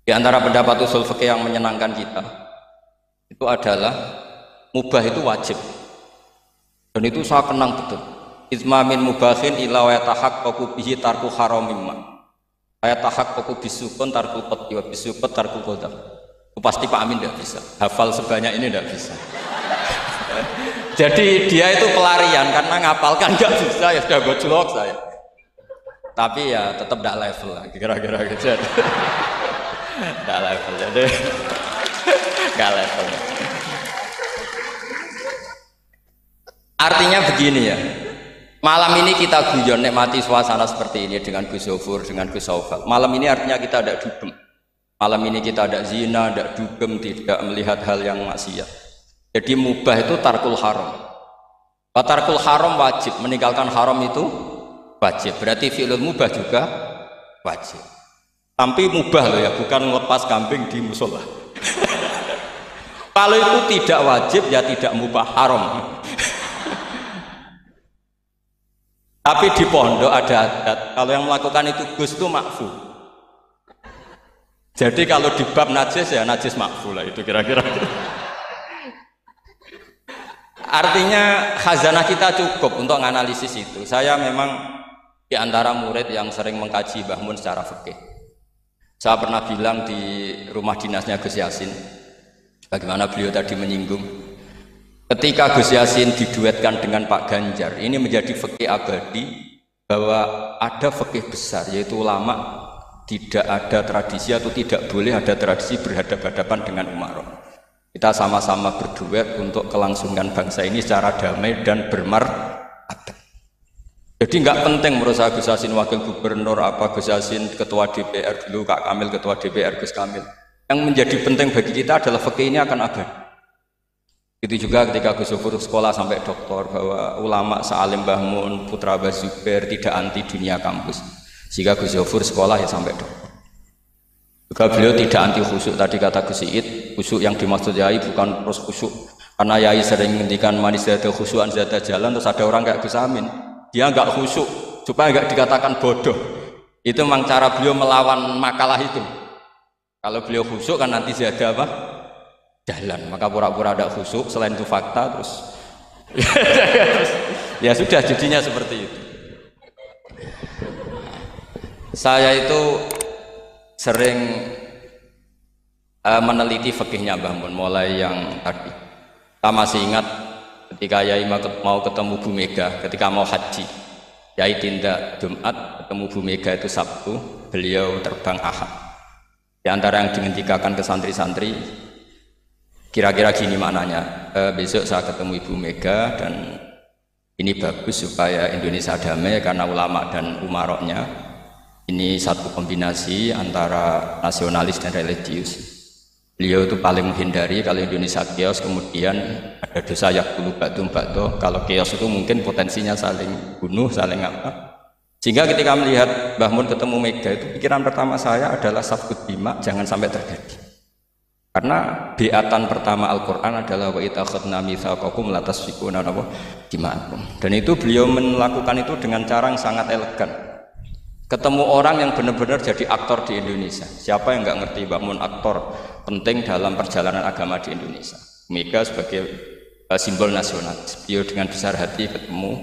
Di antara pendapat usul fikih yang menyenangkan kita itu adalah mubah itu wajib. Dan itu saya kenang betul. Izma min mubahin ila wa yatahaqqaqu bihi tarku haramimma. Yatahaqqaqu bisukun tarkul qat'i wa bisukut tarkul qadar. Itu pasti Pak Amin tidak bisa. Hafal sebanyak ini tidak bisa. Jadi dia itu pelarian karena ngapalkan nggak bisa, ya sudah gojlok saya. Tapi ya tetap tidak level lah, kira-kira gitu. Tidak level, jadi nggak level. Artinya begini ya, malam ini kita guyon nikmati suasana seperti ini dengan Gus Zofur, dengan Gus Saufal. Malam ini artinya kita ada dugem. Malam ini kita ada zina, ada dugem, tidak melihat hal yang maksiat. Jadi mubah itu tarkul haram. Tarkul haram wajib, meninggalkan haram itu wajib. Berarti fi'lul mubah juga wajib. Tapi mubah loh ya, bukan lepas kambing di musola. Kalau itu tidak wajib ya tidak mubah, haram. Tapi di pondok ada adat, kalau yang melakukan itu Gus itu makfu. Jadi kalau di bab najis ya najis makfu lah, itu kira-kira. Artinya khazanah kita cukup untuk menganalisis itu. Saya memang di antara murid yang sering mengkaji Mbah Mun secara fikih. Saya pernah bilang di rumah dinasnya Gus Yasin, bagaimana beliau tadi menyinggung, ketika Gus Yasin diduetkan dengan Pak Ganjar, ini menjadi fikih abadi bahwa ada fikih besar, yaitu ulama tidak ada tradisi atau tidak boleh ada tradisi berhadapan-hadapan dengan umarok. Kita sama-sama berduet untuk kelangsungan bangsa ini secara damai dan bermartabat. Jadi nggak penting menurut saya Gus Yasin wakil gubernur, apa Gus Yasin ketua DPR dulu, Kak Kamil ketua DPR, Gus Kamil. Yang menjadi penting bagi kita adalah fikih ini akan abadi. Itu juga ketika Gus Zofur sekolah sampai doktor, bahwa ulama sealim Mbah Mun, putra Mbah Zubair tidak anti dunia kampus. Sehingga Gus Zofur sekolah ya sampai doktor. Juga beliau tidak anti khusyuk, tadi kata Gus Iid, khusyuk yang dimaksud Yai bukan terus khusyuk. Karena Yai sering menghentikan manis zada khusyuan zada jalan, terus ada orang kayak Gus Amin, dia enggak khusyuk supaya enggak dikatakan bodoh. Itu memang cara beliau melawan makalah itu. Kalau beliau khusyuk kan nanti zada apa? Jalan, maka pura-pura ada khusyuk, selain itu fakta terus ya sudah jadinya seperti itu. Saya itu sering meneliti fikihnya Mbah Mun, mulai yang tadi. Saya masih ingat ketika Yai mau ketemu Bu Mega, ketika mau haji, Yai tindak Jumat, ketemu Bu Mega itu Sabtu, beliau terbang Ahad. Di antara yang dihentikan ke santri-santri, kira-kira gini maknanya, besok saya ketemu Ibu Mega dan ini bagus supaya Indonesia damai karena ulama dan umaroknya ini satu kombinasi antara nasionalis dan religius. Beliau itu paling menghindari kalau Indonesia chaos, kemudian ada dosa yakulu ba'dum ba'do. Kalau chaos itu mungkin potensinya saling bunuh, saling apa. Sehingga ketika melihat Mbah Mun ketemu Mega itu, pikiran pertama saya adalah safkut bima, jangan sampai terjadi. Karena biatan pertama Al-Quran adalah wa itakhadna mitsaqakum la tasfikuna dima'akum. Dan itu beliau melakukan itu dengan cara yang sangat elegan. Ketemu orang yang benar-benar jadi aktor di Indonesia. Siapa yang nggak ngerti Mbah Mun aktor penting dalam perjalanan agama di Indonesia. Mega sebagai simbol nasional. Beliau dengan besar hati ketemu,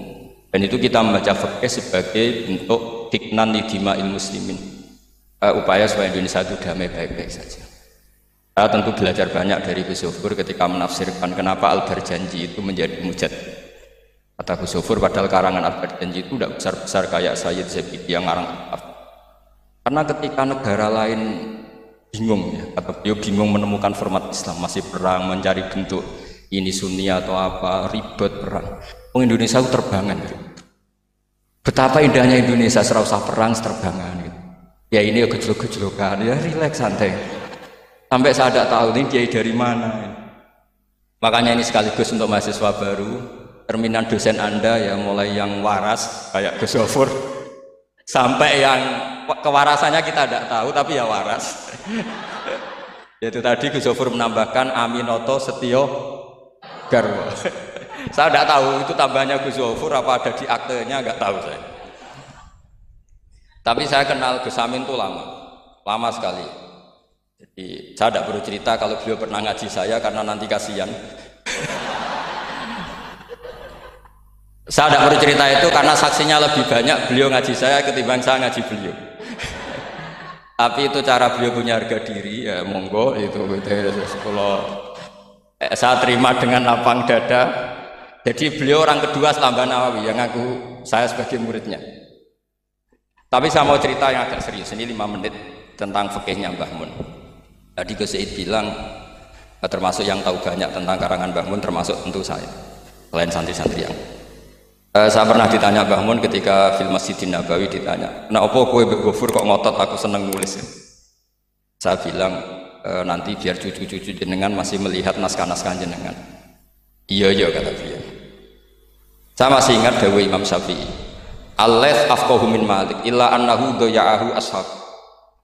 dan itu kita membaca fikih sebagai bentuk hiknan lidima'il muslimin, upaya supaya Indonesia itu damai baik-baik saja. Saya tentu belajar banyak dari Gus Zofur ketika menafsirkan kenapa Al-Barjanji itu menjadi mujad. Kata Gus Zofur, padahal karangan Al-Barjanji itu tidak besar-besar kayak Sayyid Zabidi yang ngarang kitab. Karena ketika negara lain bingung ya, kata beliau bingung menemukan format Islam, masih perang, mencari bentuk ini Sunni atau apa, ribet perang. Indonesia itu terbangan. Betapa indahnya Indonesia, serau usah perang, terbangan. Gitu. Ya ini ya gejlok-gejlokan, ya rileks santai. Sampai saya tidak tahu ini kiai dari mana. Makanya ini sekaligus untuk mahasiswa baru, terminan dosen Anda ya, mulai yang waras kayak Gus Zofur sampai yang kewarasannya kita tidak tahu tapi ya waras. Yaitu tadi Gus Zofur menambahkan Aminoto Setio Garwo. Saya tidak tahu itu tambahnya Gus Zofur apa ada di aktenya, nggak tahu saya. Tapi saya kenal Gus Amin itu lama sekali. Jadi saya tidak perlu cerita kalau beliau pernah ngaji saya karena nanti kasihan. Saya tidak perlu cerita itu karena saksinya lebih banyak beliau ngaji saya ketimbang saya ngaji beliau. Tapi itu cara beliau punya harga diri, ya monggo itu kalau saya terima dengan lapang dada. Jadi beliau orang kedua setelah Mbah Nawawi yang ngaku saya sebagai muridnya. Tapi saya mau cerita yang agak serius, ini 5 menit tentang fikihnya Mbah Mun. Tadi Gus Said bilang termasuk yang tahu banyak tentang karangan Mbah Mun termasuk tentu saya, selain santri-santri yang saya pernah ditanya Mbah Mun ketika film Masjidin Nabawi ditanya, nah apa kowe Mbak Gofur kok ngotot aku seneng nulis ya? Saya bilang nanti biar cucu-cucu jenengan masih melihat naskah-naskah jenengan. Iya kata beliau. Saya masih ingat dawuh Imam Syafi'i, Al-Laits afqahu min Malik illa annahu daya'ahu ashab.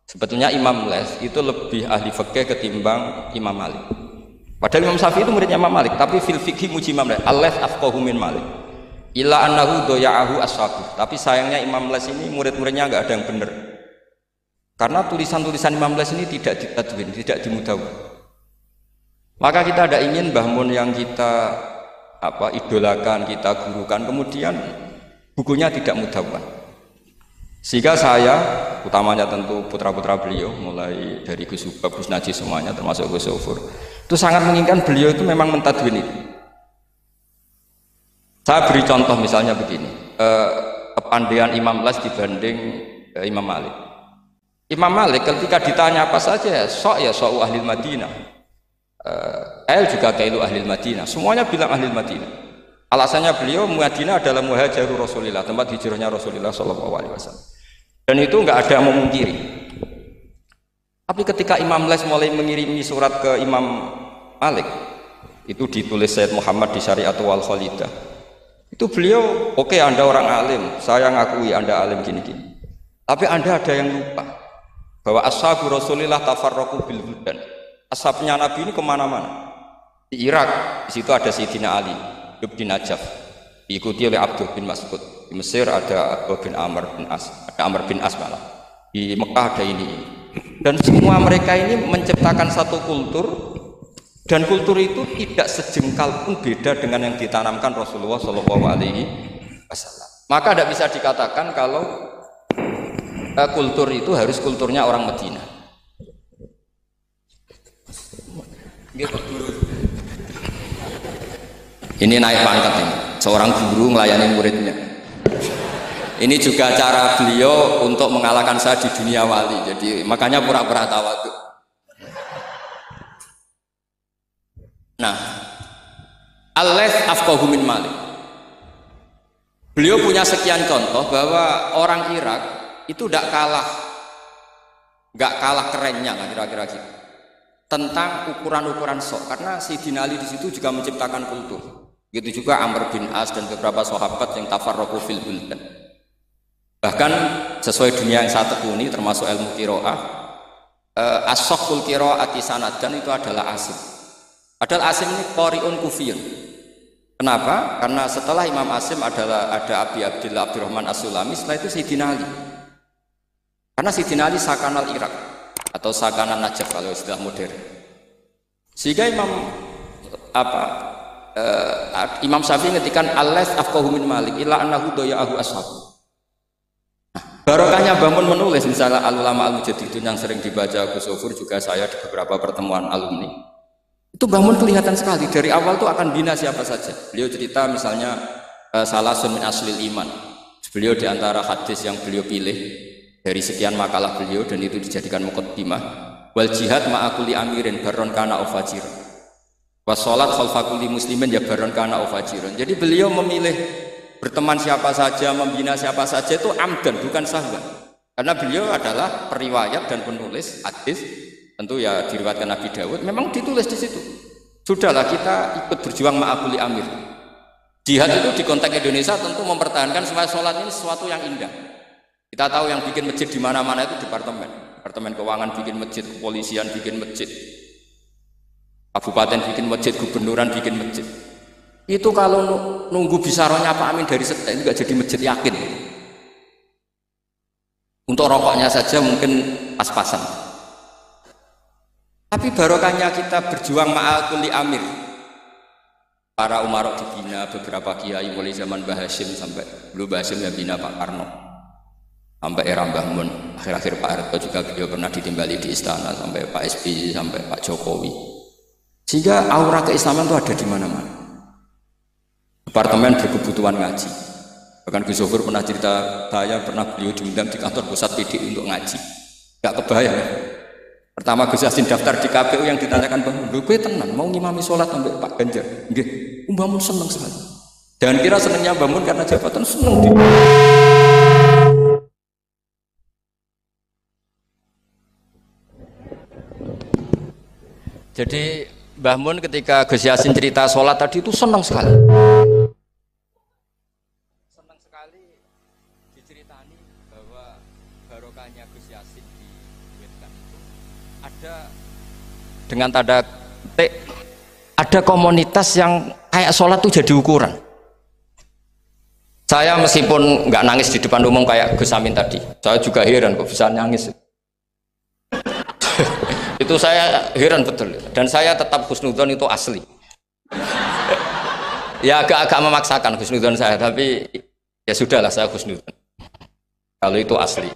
Sebetulnya Imam Laits itu lebih ahli fikih ketimbang Imam Malik. Padahal Imam Syafi'i itu muridnya Imam Malik, tapi fil fikih muji Imam Laits. Al-Laits afqahu min Malik illa annahu daya'ahu ashab. Tapi sayangnya Imam Laits ini murid-muridnya enggak ada yang benar. Karena tulisan-tulisan Imam Laits ini tidak ditadwin, tidak dimudawwan. Maka kita tidak ingin Mbah Mun yang kita idolakan, kita gurukan, kemudian bukunya tidak mudawwan. Sehingga saya, utamanya tentu putra-putra beliau, mulai dari Gus Subab, Gus Najih semuanya, termasuk Gus Sofur, itu sangat menginginkan beliau itu memang mentadwin itu. Saya beri contoh misalnya begini, kepandaian Imam Laits dibanding Imam Malik. Imam Malik ketika ditanya apa saja, sok ahli Madinah. Juga kailu ahli Madinah, semuanya bilang ahli Madinah. Alasannya beliau Madinah adalah muhajirur Rasulillah, tempat hijrahnya Rasulullah SAW. Dan itu enggak ada yang memungkiri. Tapi ketika Imam Laits mulai mengirimi surat ke Imam Malik, itu ditulis Sayyid Muhammad di Syari'atu wal Khalidah. Itu beliau, oke, Anda orang alim, saya ngakui Anda alim gini-gini. Tapi Anda ada yang lupa bahwa ashabu Rasulillah tafarraqu bil buldan. Ashabnya Nabi ini kemana-mana. Di Irak, di situ ada Sayyidina Ali, hidup di Najaf, diikuti oleh Abdul bin Mas'ud. Di Mesir ada Abdul bin Amr bin As, ada Amr bin As malah. Di Mekah ada ini. Dan semua mereka ini menciptakan satu kultur, dan kultur itu tidak sejengkal pun beda dengan yang ditanamkan Rasulullah SAW. Maka tidak bisa dikatakan kalau kultur itu harus kulturnya orang Madinah. Ini naik pangkat ini, seorang guru melayani muridnya. Ini juga cara beliau untuk mengalahkan saya di dunia wali. Jadi makanya pura-pura tawadhu. Nah, Al-Laits afqahu min Malik. Beliau punya sekian contoh bahwa orang Irak itu tidak kalah kerennya lah kira-kira gitu. Tentang ukuran-ukuran sok, karena Sayyidina Ali di situ juga menciptakan kultur. Begitu juga Amr bin As dan beberapa sahabat yang tafarraqu fil buldan. Bahkan sesuai dunia yang saya tekuni termasuk ilmu qiraah, as-saqqul qiraati sanadan itu adalah Asim. Padahal Asim ini qari'un kufiyun. Kenapa? Karena setelah Imam Asim ada Abi Abdillah Abdurrahman As-Sulami, setelah itu Sayyidina Ali. Karena Sayyidina Ali sakanal Irak atau sakanan Najaf kalau istilah modern. Sehingga Imam Syafi'i ngetikan Al-Laits afqahu min Malik illa annahu daya'ahu ashab. Barokahnya Mbah Mun menulis misalnya Al-Ulama Al-Mujaddidun yang sering dibaca Gus Sofur, juga saya di beberapa pertemuan alumni. Itu Mbah Mun kelihatan sekali dari awal tuh akan bina siapa saja. Beliau cerita misalnya salasun min aslil iman. Beliau diantara hadis yang beliau pilih dari sekian makalah beliau dan itu dijadikan muqaddimah, wal jihad ma'akuli amirin baron kana ofajir was sholat khalfakuli muslimin ya baron kana ofajirun. Jadi beliau memilih berteman siapa saja, membina siapa saja itu amdan, bukan sahwan. Karena beliau adalah periwayat dan penulis hadis, tentu ya diriwayatkan Nabi Dawud, memang ditulis di situ. Sudahlah kita ikut berjuang ma'akuli amir. Jihad itu di konteks Indonesia tentu mempertahankan supaya sholat ini sesuatu yang indah. Kita tahu yang bikin masjid di mana-mana itu departemen keuangan bikin masjid, kepolisian bikin masjid, kabupaten bikin masjid, gubernuran bikin masjid. Itu kalau nunggu bisaronya Pak Amin dari Sekda itu nggak jadi masjid, yakin. Untuk rokoknya saja mungkin pas-pasan. Tapi barokahnya kita berjuang ma'al kulli amir. Para umarok dibina, beberapa kiai mulai zaman Mbah Hasyim sampai belum Mbah Hasyim yang bina Pak Karno. Sampai era Mbah Mun, akhir-akhir Pak Harto juga beliau pernah ditimbali di istana, sampai Pak SBY, sampai Pak Jokowi. Sehingga aura keislaman itu ada di mana-mana. Departemen berkebutuhan ngaji. Bahkan Gus Zofur pernah cerita, saya pernah beliau diundang di kantor pusat PD untuk ngaji. Gak kebayang ya. Pertama Gus Yassin daftar di KPU yang ditanyakan Bang, gue tenang mau ngimami sholat sampai Pak Ganjar. Nggih, Mbah Mun seneng sekali. Jangan kira senengnya Mbah Mun karena jabatan, seneng dia. Jadi Mbah Mun ketika Gus Yassin cerita sholat tadi itu senang sekali. Senang sekali diceritani bahwa barokahnya Gus Yassin di Wetan itu ada dengan tanda petik, ada komunitas yang kayak sholat itu jadi ukuran. Saya meskipun nggak nangis di depan umum kayak Gus Amin tadi, saya juga heran kok bisa nangis. Itu saya heran betul, dan saya tetap husnudzon itu asli. Ya agak memaksakan husnudzon saya, tapi ya sudahlah saya husnudzon kalau itu asli.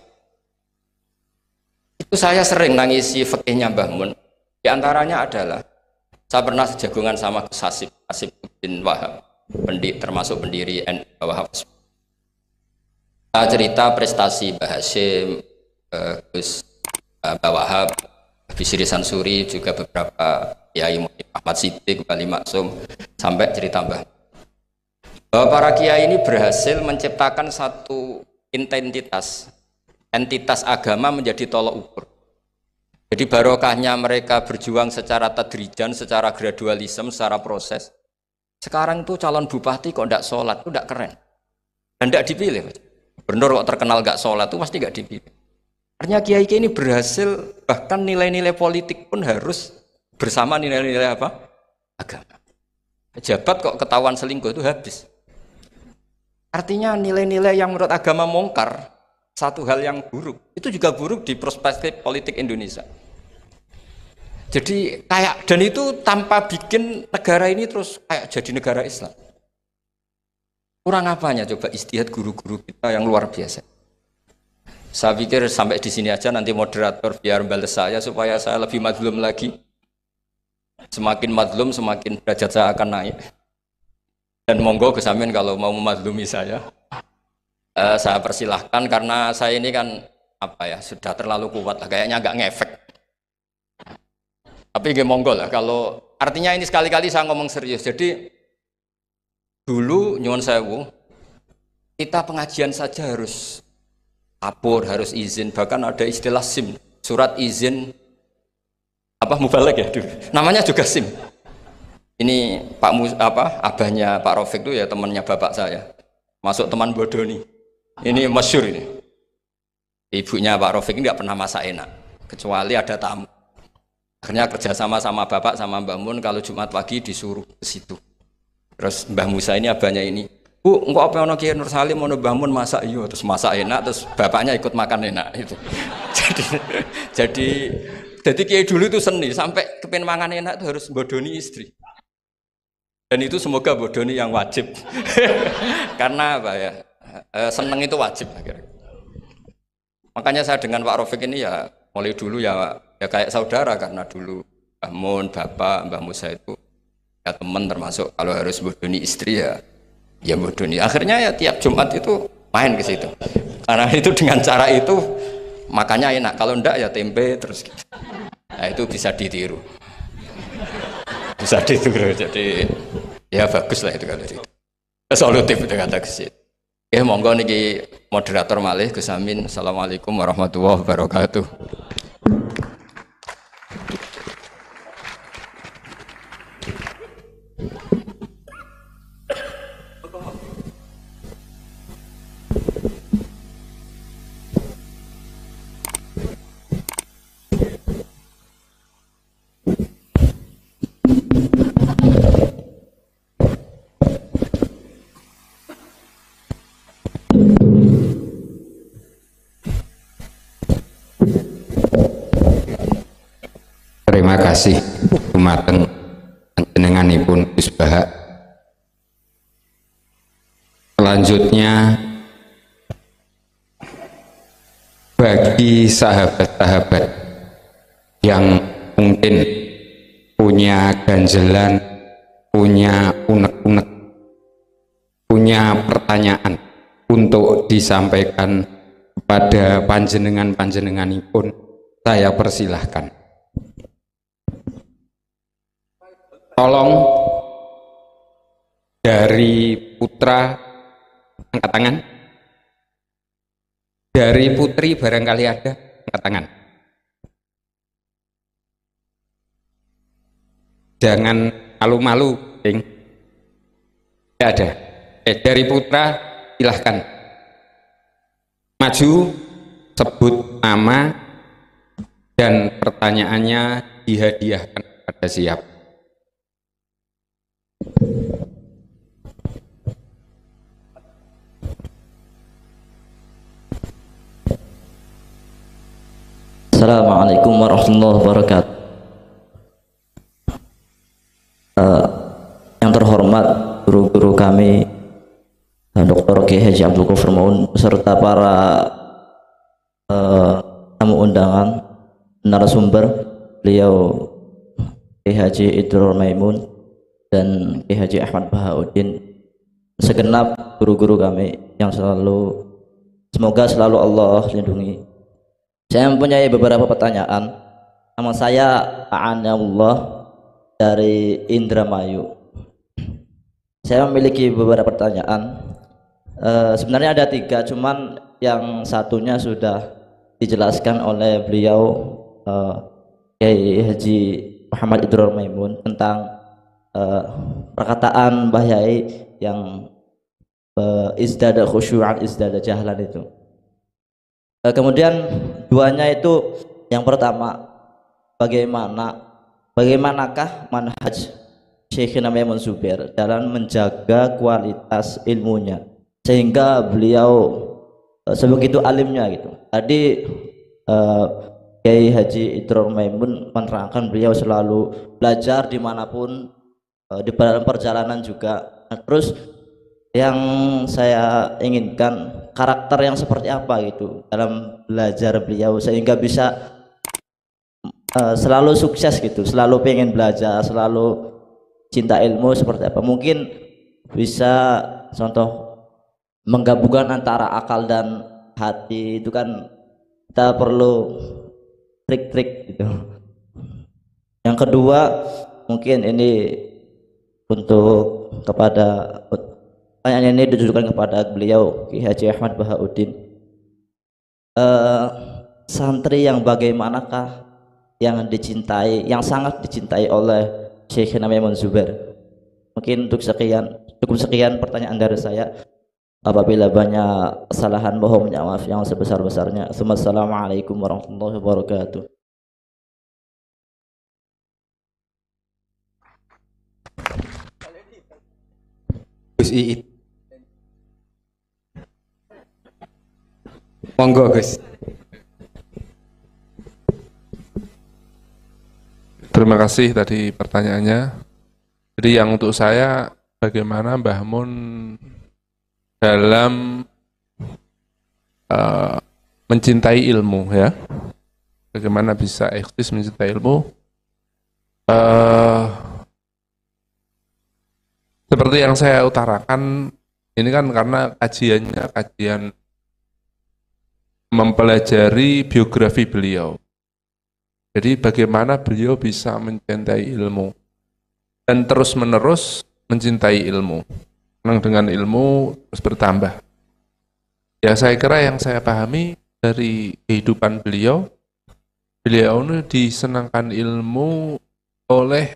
Itu saya sering nangisi fikihnya Mbah Mun. Di antaranya adalah saya pernah sejagongan sama Gus Hasib bin Wahab, termasuk pendiri NU Wahab. Saya cerita prestasi Mbah Hasyim, Gus Wahab, Bisri Sansuri, juga beberapa kiai Ahmad Siddiq, Wali Maksum, sampai cerita Mbah bahwa para kiai ini berhasil menciptakan satu entitas agama menjadi tolok ukur. Jadi barokahnya mereka berjuang secara tadrijan, secara gradualisme, secara proses. Sekarang tuh calon bupati kok tidak sholat, itu tidak keren dan tidak dipilih. Gubernur kok terkenal nggak sholat, itu pasti nggak dipilih. Artinya kiai ini berhasil, bahkan nilai-nilai politik pun harus bersama nilai-nilai apa? Agama. Pejabat kok ketahuan selingkuh itu habis. Artinya nilai-nilai yang menurut agama mungkar, satu hal yang buruk, itu juga buruk di perspektif politik Indonesia. Jadi kayak, dan itu tanpa bikin negara ini terus kayak jadi negara Islam. Kurang apanya coba istihad guru-guru kita yang luar biasa. Saya pikir sampai di sini aja, nanti moderator biar balas saya supaya saya lebih madlum lagi. Semakin madlum semakin derajat saya akan naik. Dan monggo Gus Amin kalau mau memadlumi saya persilahkan, karena saya ini kan apa ya, sudah terlalu kuat lah, kayaknya agak ngefek. Tapi nggih monggo lah, kalau artinya ini sekali-kali saya ngomong serius. Jadi dulu nyuwun sewu, kita pengajian saja harus lapor, harus izin, bahkan ada istilah SIM, surat izin apa mubalek ya dulu. Namanya juga SIM. Ini abahnya Pak Rafiq itu ya temannya bapak saya. Masuk teman bodoni. Ini masyhur ini. Ibunya Pak Rafiq ini nggak pernah masak enak, kecuali ada tamu. Akhirnya kerjasama sama bapak sama Mbah Mun, kalau Jumat pagi disuruh ke situ. Terus Mbah Musa ini abahnya ini, Bu, engkau apa ono Kiai Nur Salim ono Mbah Mun masak, iya, terus masak enak, terus bapaknya ikut makan enak itu. jadi Kiai dulu itu seni, sampai kepen mangan enak itu harus bodoni istri. Dan itu semoga bodoni yang wajib. Karena apa ya? Seneng itu wajib akhirnya. Makanya saya dengan Pak Rafiq ini ya mulai dulu ya kayak saudara, karena dulu Mbah Mun, bapak, Mbah Musa itu ya teman, termasuk kalau harus bodoni istri ya bodoni. Akhirnya ya tiap Jumat itu main ke situ. Karena itu dengan cara itu makanya enak. Kalau enggak ya tempe terus gitu. Nah itu bisa ditiru. Bisa ditiru. Jadi ya bagus lah itu kalau itu. Solutif itu kata kesit. Monggo niki moderator malih Gus Amin. Assalamualaikum warahmatullahi wabarakatuh. Terima kasih dumateng panjenenganipun Gus Bahak. Selanjutnya bagi sahabat-sahabat yang mungkin punya ganjelan, punya unek-unek, punya pertanyaan untuk disampaikan kepada panjenenganipun, saya persilahkan. Tolong dari putra angkat tangan. Dari putri barangkali ada, angkat tangan. Jangan malu-malu, Bing. Tidak ada. Dari putra silahkan. Maju, sebut nama dan pertanyaannya dihadiahkan pada siapa. Assalamualaikum warahmatullahi wabarakatuh. Yang terhormat guru-guru kami, Dr. Kiai Haji Abdul Ghaffar Maun beserta para tamu undangan, narasumber, beliau Kiai Haji Idrul Maimun dan Kiai Haji Ahmad Bahauddin, segenap guru-guru kami yang semoga selalu Allah lindungi. Saya mempunyai beberapa pertanyaan. Nama saya A'anullah dari Indramayu. Saya memiliki beberapa pertanyaan. Sebenarnya ada 3, cuman yang satunya sudah dijelaskan oleh beliau Kiai Haji Muhammad Idrul Maimun tentang perkataan Mbah Yai yang izdada khusyu'an izdada jahlan itu. Kemudian duanya itu, yang pertama, bagaimanakah manhaj Syekhina Maimun Zubair dalam menjaga kualitas ilmunya sehingga beliau sebegitu alimnya gitu. Tadi Kiai Haji Idrul Maimun menerangkan beliau selalu belajar dimanapun, di dalam perjalanan juga. Nah, terus yang saya inginkan karakter yang seperti apa gitu dalam belajar beliau sehingga bisa selalu sukses gitu, selalu pengen belajar, selalu cinta ilmu seperti apa. Mungkin bisa contoh menggabungkan antara akal dan hati, itu kan kita perlu trik-trik gitu. Yang kedua, mungkin ini untuk pertanyaan ini ditujukan kepada beliau Kiai Haji Ahmad Bahauddin. Santri yang bagaimanakah yang dicintai, yang sangat dicintai oleh Syekhina Maimun Zubair? Mungkin cukup sekian pertanyaan dari saya. Apabila banyak kesalahan, mohon maaf yang sebesar-besarnya. Assalamualaikum warahmatullahi wabarakatuh. Gus Iit. Monggo Gus. Terima kasih tadi pertanyaannya. Jadi yang untuk saya, bagaimana Mbah Mun dalam mencintai ilmu, ya? Bagaimana bisa eksis mencintai ilmu? Seperti yang saya utarakan, ini kan karena kajiannya kajian mempelajari biografi beliau. Jadi bagaimana beliau bisa mencintai ilmu dan terus-menerus mencintai ilmu. Senang dengan ilmu terus bertambah. Ya, saya kira yang saya pahami dari kehidupan beliau ini disenangkan ilmu oleh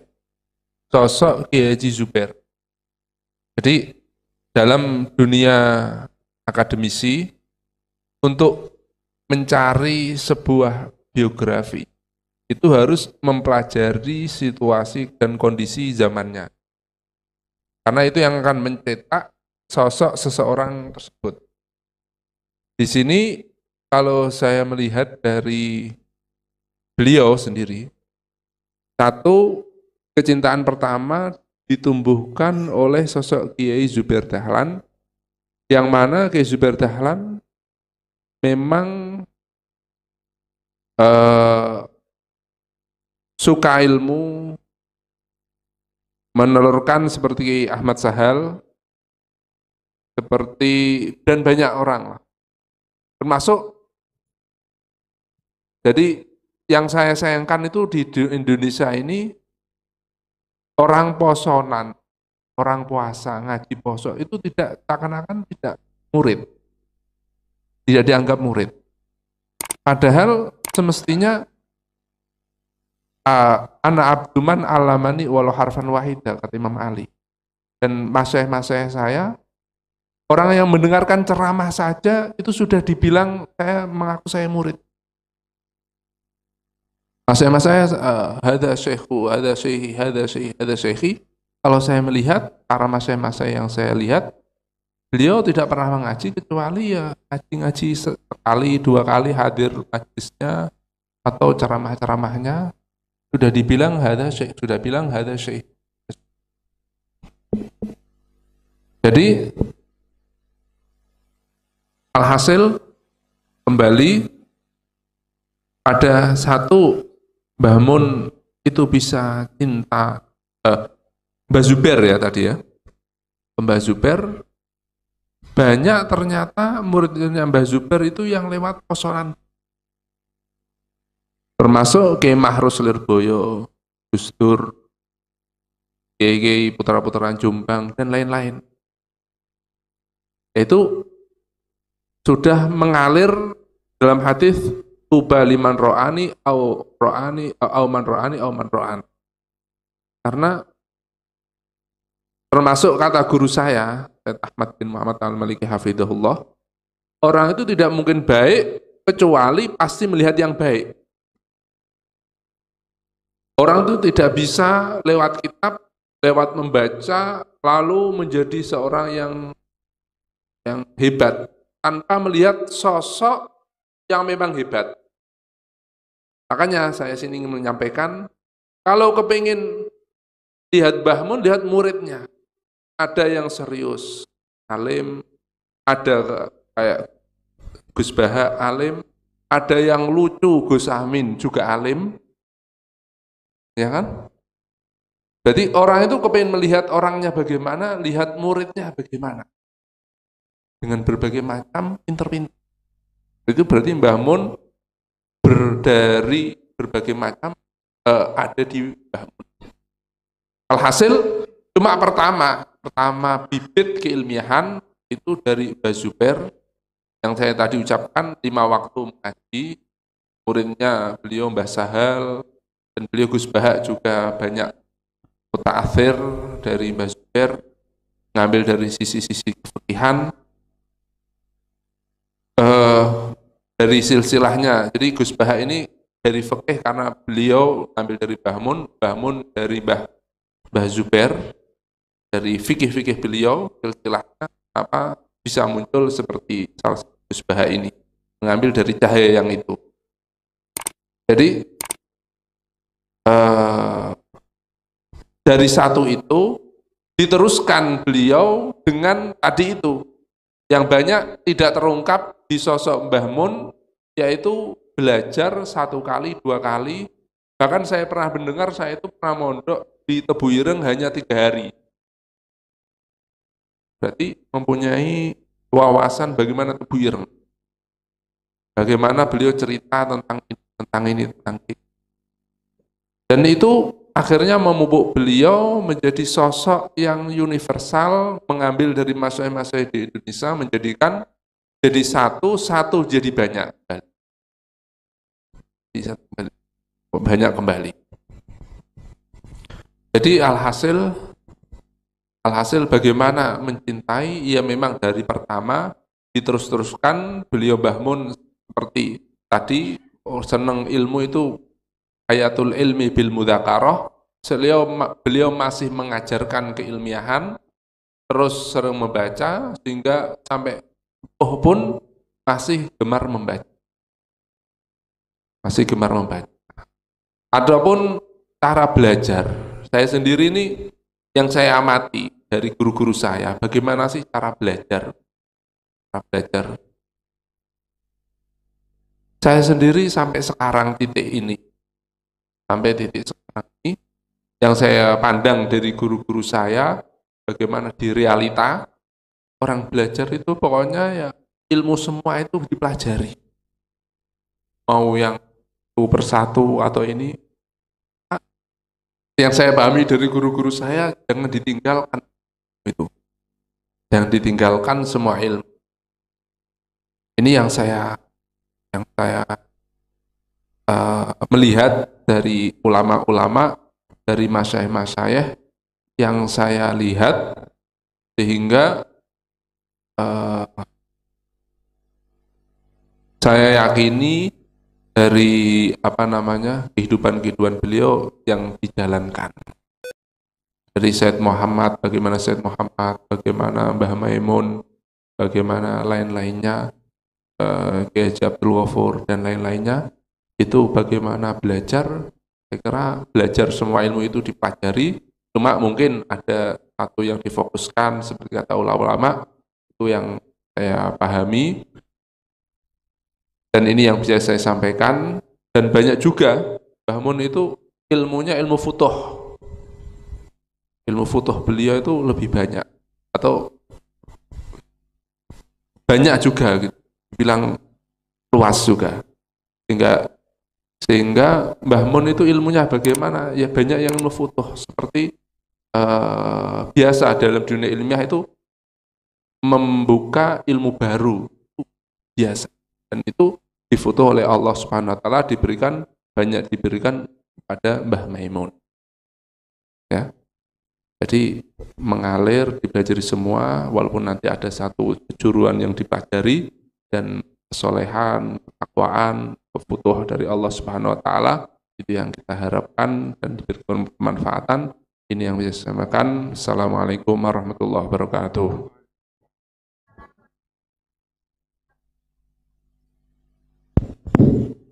sosok Kiai Haji Zubair. Jadi dalam dunia akademisi, untuk mencari sebuah biografi itu harus mempelajari situasi dan kondisi zamannya. Karena itu yang akan mencetak sosok seseorang tersebut. Di sini kalau saya melihat dari beliau sendiri, Satu, kecintaan pertama ditumbuhkan oleh sosok Kiai Zubair Dahlan, yang mana Kiai Zubair Dahlan memang suka ilmu, menelurkan seperti Ahmad Sahal, seperti dan banyak orang lah. Termasuk, jadi yang saya sayangkan itu di Indonesia ini orang posonan, orang puasa, ngaji poso itu tidak seakan-akan tidak murid, tidak dianggap murid. Padahal semestinya ana abduman alamani walau harfan wahida, kata Imam Ali. Dan masyayikh saya, orang yang mendengarkan ceramah saja itu sudah dibilang saya mengaku saya murid. Masyayikh saya hada syekhu, hada syekhi, hada syekhi, hada syekhi. Kalau saya melihat para masyayikh yang saya lihat, beliau tidak pernah mengaji kecuali ya ngaji-ngaji sekali, dua kali hadir majlisnya atau ceramah-ceramahnya. Sudah dibilang hada syekh, sudah bilang hada syekh. Jadi alhasil kembali ada satu, Mbah Mun itu bisa cinta Mbah Zubair ya tadi ya. Mbah Zubair banyak ternyata muridnya Mbah Zubair itu yang lewat posonan. Termasuk Kiai Mahrus Lirboyo, Gus Dur, Kiai putra-putra Jombang, dan lain-lain. Itu sudah mengalir dalam hadis tuba liman ro'ani au man ro'an. Karena termasuk kata guru saya, Said Ahmad bin Muhammad Al-Maliki Hafidhullah, orang itu tidak mungkin baik kecuali pasti melihat yang baik. Orang itu tidak bisa lewat kitab, lewat membaca, lalu menjadi seorang yang hebat, tanpa melihat sosok yang memang hebat. Makanya saya sini ingin menyampaikan, kalau kepingin lihat Mbah Mun, lihat muridnya. Ada yang serius, alim, ada kayak Gus Baha, alim, ada yang lucu, Gus Amin, juga alim, ya kan? Jadi orang itu kepingin melihat orangnya bagaimana, lihat muridnya bagaimana. Dengan berbagai macam pinter-pinter. Itu berarti Mbah Mun dari berbagai macam ada di Mbah Mun. Alhasil cuma pertama bibit keilmiahan itu dari Mbah Zubair yang saya tadi ucapkan 5 waktu mengaji, muridnya beliau Mbah Sahal dan beliau Gus Bahak juga banyak muta'athir dari Mbah Zubair, ngambil dari sisi-sisi kefikihan dari silsilahnya. Jadi Gus Bahak ini dari fikih karena beliau ambil dari Mbah Mun dari Mbah Zubair, dari fikih-fikih beliau, silsilahnya apa bisa muncul seperti salah satu Gus Bahak ini, mengambil dari cahaya yang itu. Jadi dari satu itu diteruskan beliau dengan tadi itu yang banyak tidak terungkap di sosok Mbah Mun, yaitu belajar 1 kali, 2 kali. Bahkan saya pernah mendengar, saya itu pernah mondok di Tebu Ireng hanya 3 hari. Berarti mempunyai wawasan bagaimana Tebu Ireng, bagaimana beliau cerita tentang ini. Dan itu akhirnya memupuk beliau menjadi sosok yang universal, mengambil dari masyayikh di Indonesia, menjadikan jadi satu jadi banyak. Banyak kembali. Jadi alhasil bagaimana mencintai, ya memang dari pertama diterus-teruskan. Beliau Mbah Mun seperti tadi, senang ilmu itu ayatul ilmi bil mudzakarah. Beliau masih mengajarkan keilmiahan, terus sering membaca, sehingga sampai pun masih gemar membaca. Adapun cara belajar. Saya sendiri ini yang saya amati dari guru-guru saya, bagaimana sih cara belajar? Cara belajar. Saya sendiri sampai sekarang titik ini, sampai titik sekarang ini, yang saya pandang dari guru-guru saya, bagaimana di realita, orang belajar itu pokoknya ya ilmu semua itu dipelajari. Mau yang satu persatu atau ini, yang saya pahami dari guru-guru saya, jangan ditinggalkan itu, jangan ditinggalkan semua ilmu. Ini yang saya melihat dari ulama-ulama, dari masyayikh-masyayikh yang saya lihat, sehingga saya yakini dari kehidupan beliau yang dijalankan. Dari Said Muhammad, bagaimana Said Muhammad, bagaimana Mbah Maimun, bagaimana lain-lainnya, Kiai Haji Abdul Ghafur dan lain-lainnya, itu bagaimana belajar. Saya kira belajar semua ilmu itu dipelajari, cuma mungkin ada satu yang difokuskan seperti kata ulama-ulama, itu yang saya pahami, dan ini yang bisa saya sampaikan. Dan banyak juga Mbah Mun itu ilmunya ilmu futuh. Ilmu futuh beliau itu lebih banyak, atau banyak juga gitu, bilang luas juga, sehingga Mbah Mun itu ilmunya bagaimana, ya banyak yang ilmu futuh, seperti biasa dalam dunia ilmiah itu membuka ilmu baru, biasa, dan itu difutuh oleh Allah Subhanahu wa taala, banyak diberikan pada Mbah Maimun. Ya. Jadi mengalir, dipelajari semua, walaupun nanti ada satu kejuruan yang dipelajari, dan kesolehan, ketakwaan, kefutuh dari Allah Subhanahu wa taala, itu yang kita harapkan dan diberikan kemanfaatan. Ini yang bisa saya sampaikan. Assalamualaikum warahmatullahi wabarakatuh.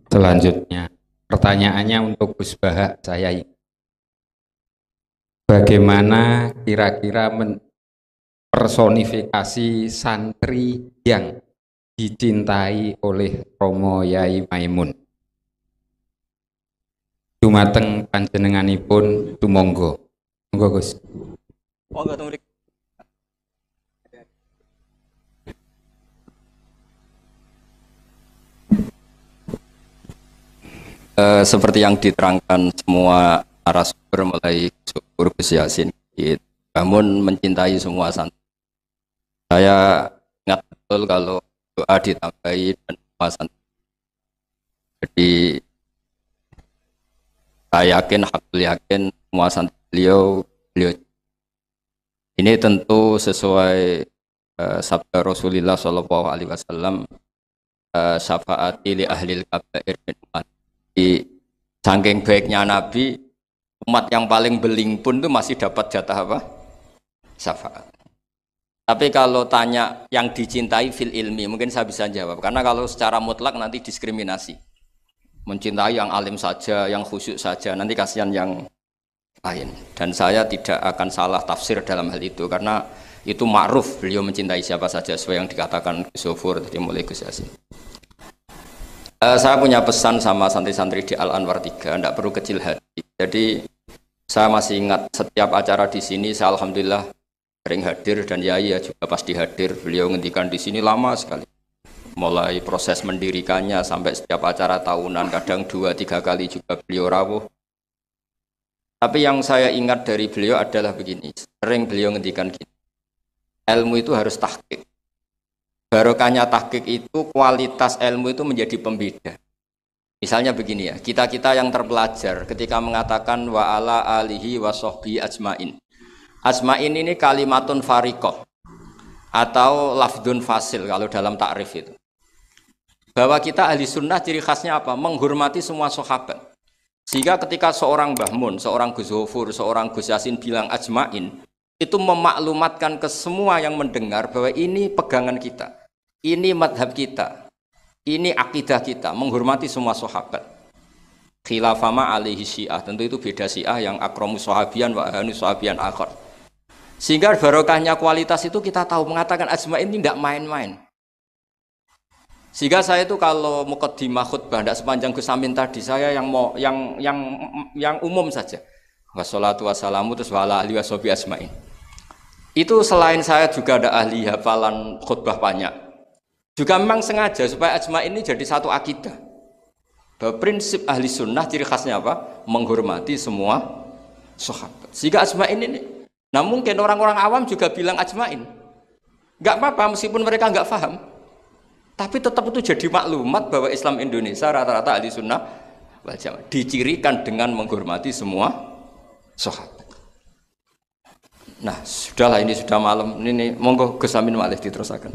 Selanjutnya, pertanyaannya untuk Gus Bahak, saya ingin. Bagaimana kira-kira personifikasi santri yang dicintai oleh Romo Yai Maimun? Dumateng panjenenganipun tumonggo. Monggo Gus. Monggo tumriki. Seperti yang diterangkan semua narasumber mulai Gus Yasin, namun mencintai semua santri. Saya ingat betul kalau doa ditambahi dan semua santri. Jadi saya yakin semua santri beliau. Ini tentu sesuai sabda Rasulullah Shallallahu Alaihi Wasallam, syafaati li ahlil kabair min umat. Saking baiknya Nabi, umat yang paling beling pun itu masih dapat jatah apa? Syafaat. Tapi kalau tanya yang dicintai fil ilmi, mungkin saya bisa jawab, karena kalau secara mutlak nanti diskriminasi. Mencintai yang alim saja, yang khusyuk saja, nanti kasihan yang lain. Dan saya tidak akan salah tafsir dalam hal itu, karena itu ma'ruf, beliau mencintai siapa saja sesuai yang dikatakan Gus Zofur tadi mulai Gus Yasin. Saya punya pesan sama santri-santri di Al Anwar 3, tidak perlu kecil hati. Jadi saya masih ingat setiap acara di sini, saya alhamdulillah sering hadir, dan Yai ya juga pasti hadir. Beliau ngendikan di sini lama sekali, mulai proses mendirikannya sampai setiap acara tahunan, kadang 2-3 kali juga beliau rawuh. Tapi yang saya ingat dari beliau adalah begini, sering beliau ngendikan gini, ilmu itu harus tahqiq. Barokahnya tahqiq itu, kualitas ilmu itu menjadi pembeda. Misalnya begini ya, kita-kita yang terpelajar ketika mengatakan wa ala alihi wa sahbihi ajmain. Ajmain ini kalimatun fariqah atau lafdun fasil kalau dalam takrif itu. Bahwa kita ahli sunnah ciri khasnya apa? Menghormati semua sahabat. Sehingga ketika seorang Mbah Mun, seorang Gus Zofur, seorang Gus Yasin bilang ajmain, itu memaklumatkan ke semua yang mendengar bahwa ini pegangan kita, ini madhab kita, ini akidah kita, menghormati semua sahabat. khilafama alaihi syiah, tentu itu beda syiah yang akramu sahabian wa ahanu sahabian akhar. Sehingga barokahnya kualitas itu kita tahu, mengatakan ajma'in ini tidak main-main. Sehingga saya itu kalau muqaddimah khutbah tidak sepanjang Gus Amin tadi, saya yang umum saja. Wassalatu wassalamu terus wala ahli washabi asma'in. Itu selain saya juga ada ahli hafalan khutbah banyak. Juga memang sengaja supaya ajma'in ini jadi satu akidah. Bahwa prinsip ahli sunnah ciri khasnya apa? Menghormati semua sahabat. Sehingga ajma'in ini. Nah mungkin orang-orang awam juga bilang ajma'in. Enggak apa-apa meskipun mereka enggak paham. Tapi tetap itu jadi maklumat bahwa Islam Indonesia rata-rata ahli sunnah wal jamaah dicirikan dengan menghormati semua sahabat. Nah, sudahlah ini sudah malam. Ini monggo Gus Amin malih diterusaken.